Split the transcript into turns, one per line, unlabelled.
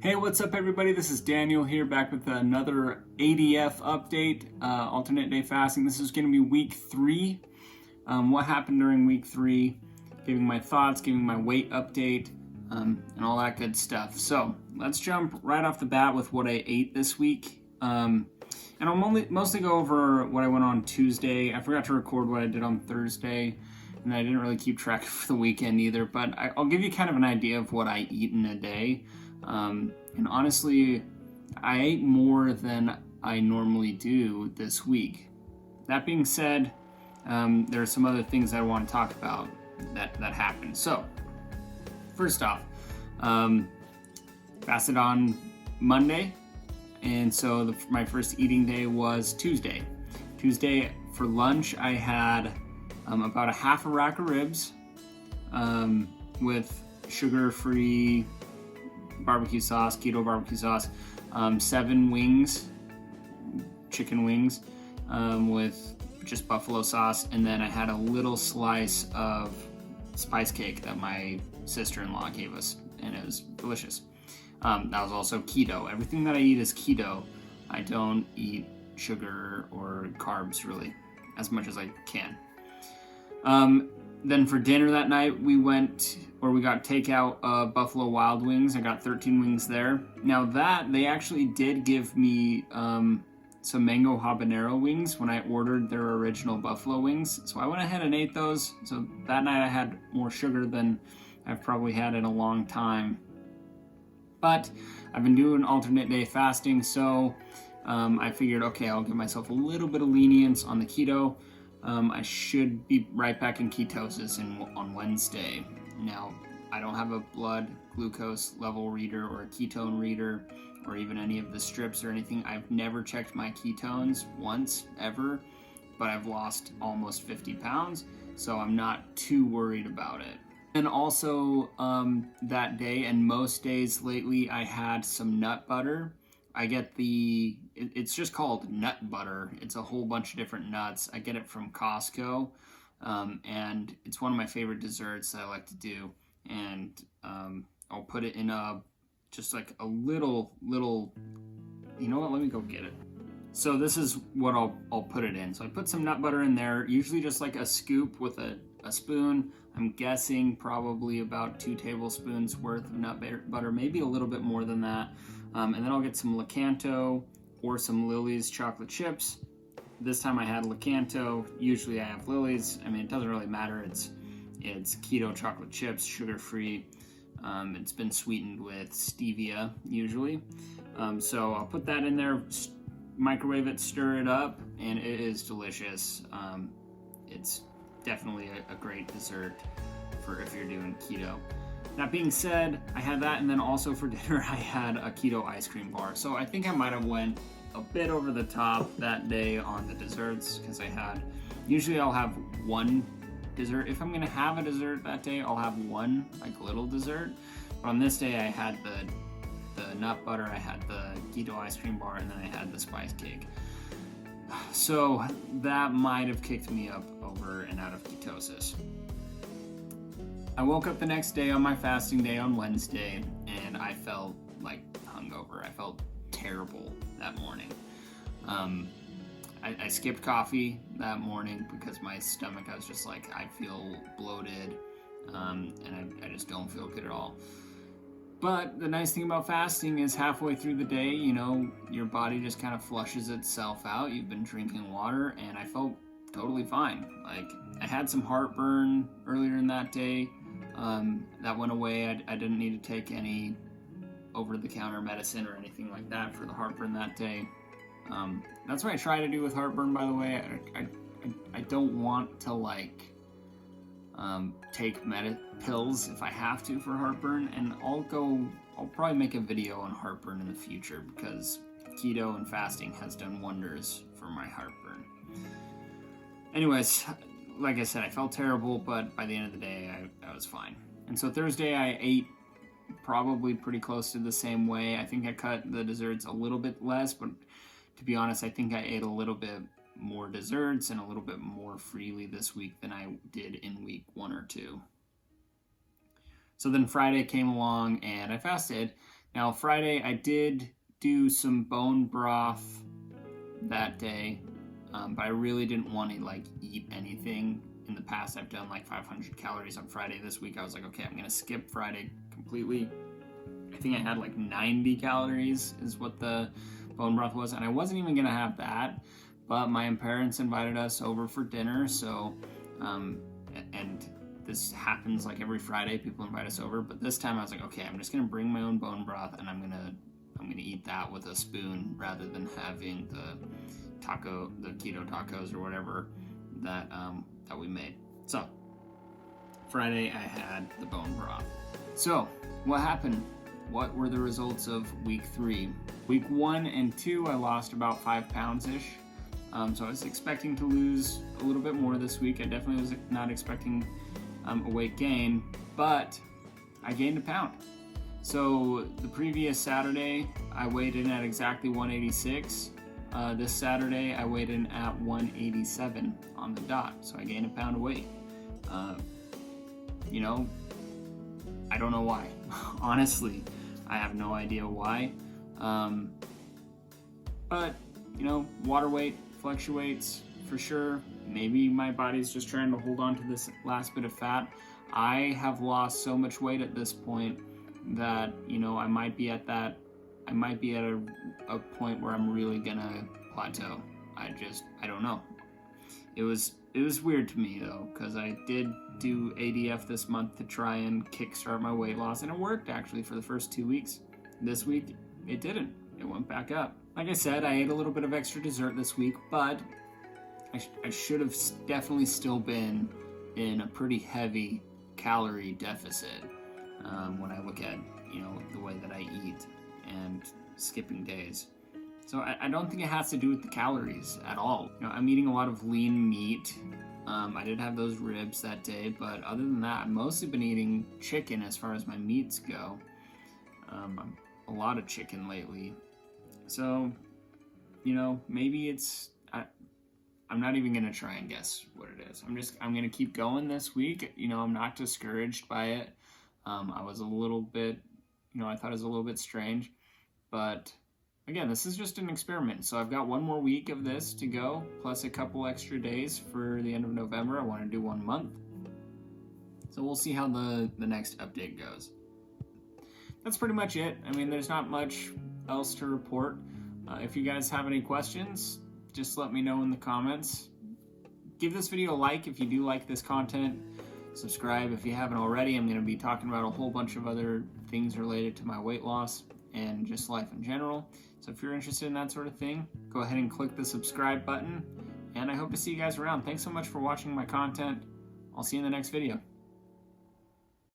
Hey, what's up everybody? This is Daniel here, back with another ADF update, alternate day fasting. This is going to be week 3. What happened during week 3, giving my thoughts, giving my weight update, and all that good stuff. So let's jump right off the bat with what I ate this week. And I'll mostly go over what I went on Tuesday. I forgot to record what I did on Thursday, and I didn't really keep track for the weekend either, but I'll give you kind of an idea of what I eat in a day. And honestly, I ate more than I normally do this week. That being said, there are some other things I want to talk about that happened. So, first off, fasted on Monday, and so my first eating day was Tuesday. Tuesday for lunch, I had about a half a rack of ribs with sugar-free barbecue sauce, keto barbecue sauce, 7 wings, chicken wings, with just buffalo sauce, and then I had a little slice of spice cake that my sister-in-law gave us, and it was delicious. That was also keto. Everything that I eat is keto. I don't eat sugar or carbs really as much as I can. Then for dinner that night, we got takeout of Buffalo Wild Wings. I got 13 wings there. Now they actually did give me some mango habanero wings when I ordered their original buffalo wings. So I went ahead and ate those. So that night I had more sugar than I've probably had in a long time. But I've been doing alternate day fasting, so I figured, okay, I'll give myself a little bit of lenience on the keto. I should be right back in ketosis on Wednesday. Now, I don't have a blood glucose level reader or a ketone reader or even any of the strips or anything. I've never checked my ketones once, ever, but I've lost almost 50 pounds, so I'm not too worried about it. And also, that day and most days lately, I had some nut butter. I get it's just called nut butter. It's a whole bunch of different nuts. I get it from Costco, and it's one of my favorite desserts that I like to do. And I'll put it in just like a little, you know what, let me go get it. So this is what I'll put it in. So I put some nut butter in there, usually just like a scoop with a spoon. I'm guessing probably about 2 tablespoons worth of nut butter, maybe a little bit more than that. And then I'll get some Lakanto or some Lily's chocolate chips. This time I had Lakanto. Usually I have Lily's. I mean, it doesn't really matter. It's keto chocolate chips, sugar-free. It's been sweetened with stevia usually. So I'll put that in there, microwave it, stir it up, and it is delicious. It's definitely a great dessert for if you're doing keto. That being said, I had that, and then also for dinner I had a keto ice cream bar. So I think I might have went a bit over the top that day on the desserts, because usually I'll have one dessert. If I'm gonna have a dessert that day, I'll have one like little dessert. But on this day I had the nut butter, I had the keto ice cream bar, and then I had the spice cake. So that might have kicked me up over and out of ketosis. I woke up the next day on my fasting day on Wednesday, and I felt like hungover. I felt terrible that morning. I skipped coffee that morning because my stomach, I was just like, I feel bloated, and I just don't feel good at all. But the nice thing about fasting is halfway through the day, your body just kind of flushes itself out. You've been drinking water, and I felt totally fine. Like, I had some heartburn earlier in that day. That went away. I didn't need to take any over-the-counter medicine or anything like that for the heartburn that day. That's what I try to do with heartburn, by the way. I don't want to take pills if I have to for heartburn, and I'll probably make a video on heartburn in the future because keto and fasting has done wonders for my heartburn. Anyways, like I said, I felt terrible, but by the end of the day, I was fine. And so Thursday, I ate probably pretty close to the same way. I think I cut the desserts a little bit less, but to be honest, I think I ate a little bit more desserts and a little bit more freely this week than I did in week 1 or 2. So then Friday came along and I fasted. Now Friday I did do some bone broth that day, but I really didn't want to like eat anything. In the past I've done like 500 calories on Friday. This week I was like, okay, I'm gonna skip Friday completely. I think I had like 90 calories is what the bone broth was, and I wasn't even gonna have that, but my parents invited us over for dinner, so and this happens like every Friday, people invite us over, but this time I was like, okay, I'm just gonna bring my own bone broth and I'm gonna eat that with a spoon rather than having the keto tacos or whatever that we made. So Friday I had the bone broth. So what happened? What were the results of week 3? Week 1 and 2 I lost about 5 pounds-ish. So I was expecting to lose a little bit more this week. I definitely was not expecting a weight gain, but I gained a pound. So the previous Saturday I weighed in at exactly 186. This Saturday I weighed in at 187 on the dot, so I gained a pound of weight. I don't know why. Honestly, I have no idea why. But water weight fluctuates for sure. Maybe my body's just trying to hold on to this last bit of fat. I have lost so much weight at this point that I might be at a point where I'm really gonna plateau. I don't know. It was weird to me though, because I did do ADF this month to try and kickstart my weight loss, and it worked actually for the first 2 weeks. This week it didn't. It went back up. Like I said, I ate a little bit of extra dessert this week, but I should have definitely still been in a pretty heavy calorie deficit when I look at the way that I eat and skipping days. So I don't think it has to do with the calories at all. I'm eating a lot of lean meat. I did have those ribs that day, but other than that, I've mostly been eating chicken as far as my meats go. A lot of chicken lately. So, maybe it's... I'm not even going to try and guess what it is. I'm going to keep going this week. I'm not discouraged by it. I was a little bit, I thought it was a little bit strange, but again, this is just an experiment. So I've got one more week of this to go, plus a couple extra days for the end of November. I want to do 1 month. So we'll see how the next update goes. That's pretty much it. There's not much else to report. If you guys have any questions, just let me know in the comments. Give this video a like if you do like this content. Subscribe if you haven't already. I'm going to be talking about a whole bunch of other things related to my weight loss and just life in general. So if you're interested in that sort of thing, go ahead and click the subscribe button. And I hope to see you guys around. Thanks so much for watching my content. I'll see you in the next video.